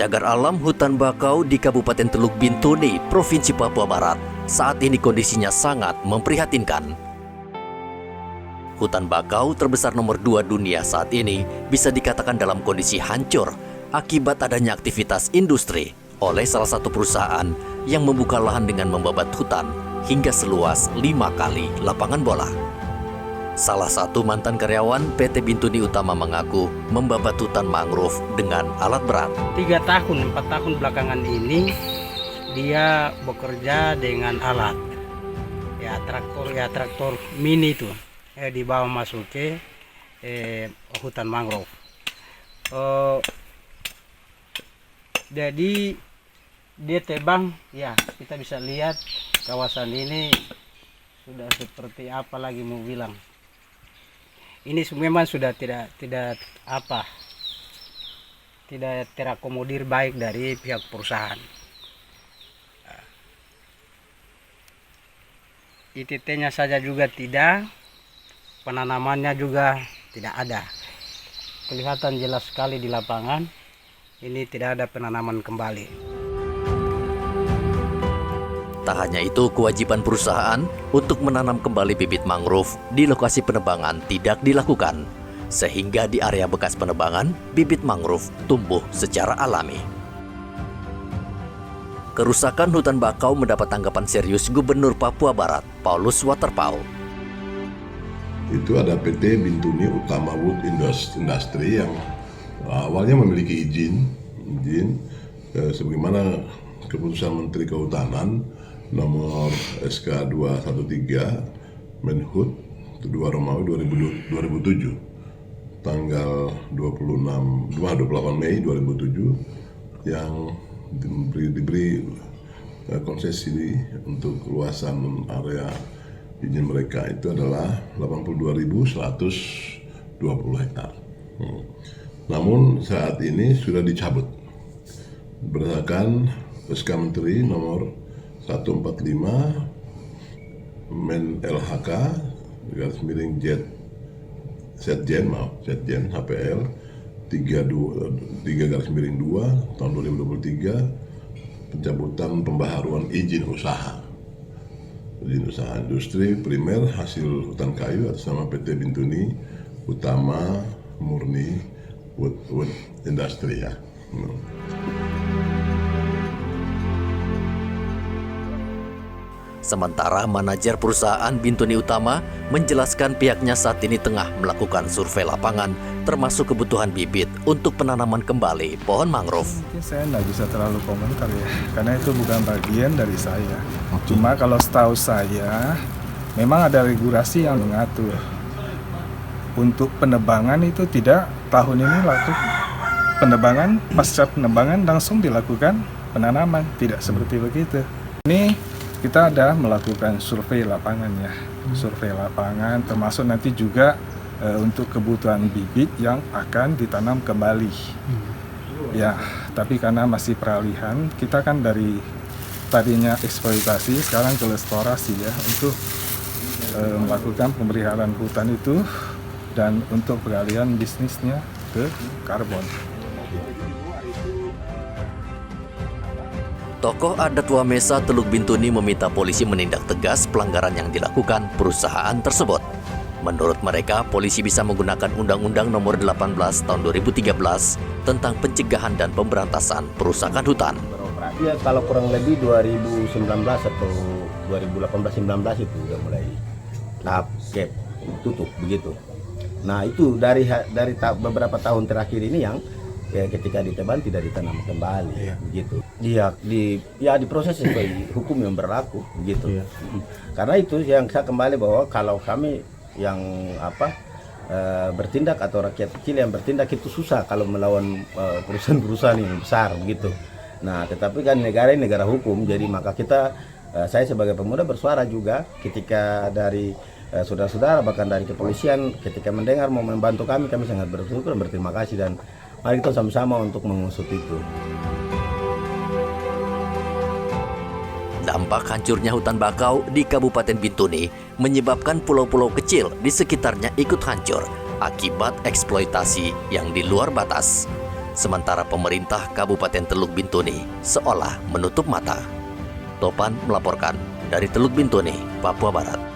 Cagar alam hutan bakau di Kabupaten Teluk Bintuni, Provinsi Papua Barat, saat ini kondisinya sangat memprihatinkan. Hutan bakau terbesar nomor 2 dunia saat ini bisa dikatakan dalam kondisi hancur akibat adanya aktivitas industri oleh salah satu perusahaan yang membuka lahan dengan membabat hutan hingga seluas 5 kali lapangan bola. Salah satu mantan karyawan PT Bintuni Utama mengaku membabat hutan mangrove dengan alat berat. 4 tahun belakangan ini dia bekerja dengan alat. Traktor mini itu dibawa masuk ke hutan mangrove. Jadi dia tebang, ya kita bisa lihat kawasan ini sudah seperti apa lagi mau bilang. Ini memang sudah tidak terakomodir baik dari pihak perusahaan. ITT-nya saja juga tidak, penanamannya juga tidak ada. Kelihatan jelas sekali di lapangan, ini tidak ada penanaman kembali. Tak hanya itu, kewajiban perusahaan untuk menanam kembali bibit mangrove di lokasi penebangan tidak dilakukan, sehingga di area bekas penebangan, bibit mangrove tumbuh secara alami. Kerusakan hutan bakau mendapat tanggapan serius Gubernur Papua Barat, Paulus Waterpauw. Itu ada PT Bintuni Utama Wood Industry yang awalnya memiliki izin sebagaimana keputusan Menteri Kehutanan nomor SK 213 Menhut 2 Romawi 2007 tanggal 28 Mei 2007 yang diberi konsesi untuk luasan area izin mereka itu adalah 82.120 hektar. Namun saat ini sudah dicabut berdasarkan SK Menteri nomor 145 Men LHK garis miring Setjen HPL 3 garis miring 2 tahun 2023 pencabutan pembaharuan izin usaha industri primer hasil hutan kayu atas nama PT Bintuni Utama Murni Wood Industry ya. Sementara manajer perusahaan Bintuni Utama menjelaskan pihaknya saat ini tengah melakukan survei lapangan termasuk kebutuhan bibit untuk penanaman kembali pohon mangrove. Mungkin saya nggak bisa terlalu komentar ya, karena itu bukan bagian dari saya. Cuma kalau setahu saya, memang ada regulasi yang mengatur. Untuk penebangan itu tidak tahun ini penebangan, pasca penebangan langsung dilakukan penanaman, tidak seperti begitu. Ini kita ada melakukan survei lapangan ya, survei lapangan termasuk nanti juga untuk kebutuhan bibit yang akan ditanam kembali. Ya, tapi karena masih peralihan, kita kan dari tadinya eksploitasi sekarang ke restorasi ya, untuk melakukan pemeliharaan hutan itu dan untuk peralihan bisnisnya ke karbon. Tokoh adat Wamesa Teluk Bintuni meminta polisi menindak tegas pelanggaran yang dilakukan perusahaan tersebut. Menurut mereka, polisi bisa menggunakan Undang-Undang Nomor 18 Tahun 2013 tentang pencegahan dan pemberantasan perusakan hutan. Ya, kalau kurang lebih 2019 atau 2018-19 itu udah mulai tahap cap tutup begitu. Nah itu dari beberapa tahun terakhir ini yang ya ketika ditebang tidak ditanam kembali, begitu. Dia diproses sesuai hukum yang berlaku, begitu. Karena itu yang saya kembali bahwa kalau kami yang bertindak atau rakyat kecil yang bertindak itu susah kalau melawan perusahaan-perusahaan yang besar, begitu. Nah, tetapi kan negara ini negara hukum, jadi maka saya sebagai pemuda bersuara juga ketika dari saudara-saudara bahkan dari kepolisian ketika mendengar mau membantu kami sangat bersyukur dan berterima kasih dan mari kita sama-sama untuk mengusut itu. Dampak hancurnya hutan bakau di Kabupaten Bintuni menyebabkan pulau-pulau kecil di sekitarnya ikut hancur akibat eksploitasi yang di luar batas. sementara pemerintah Kabupaten Teluk Bintuni seolah menutup mata. Topan melaporkan dari Teluk Bintuni, Papua Barat.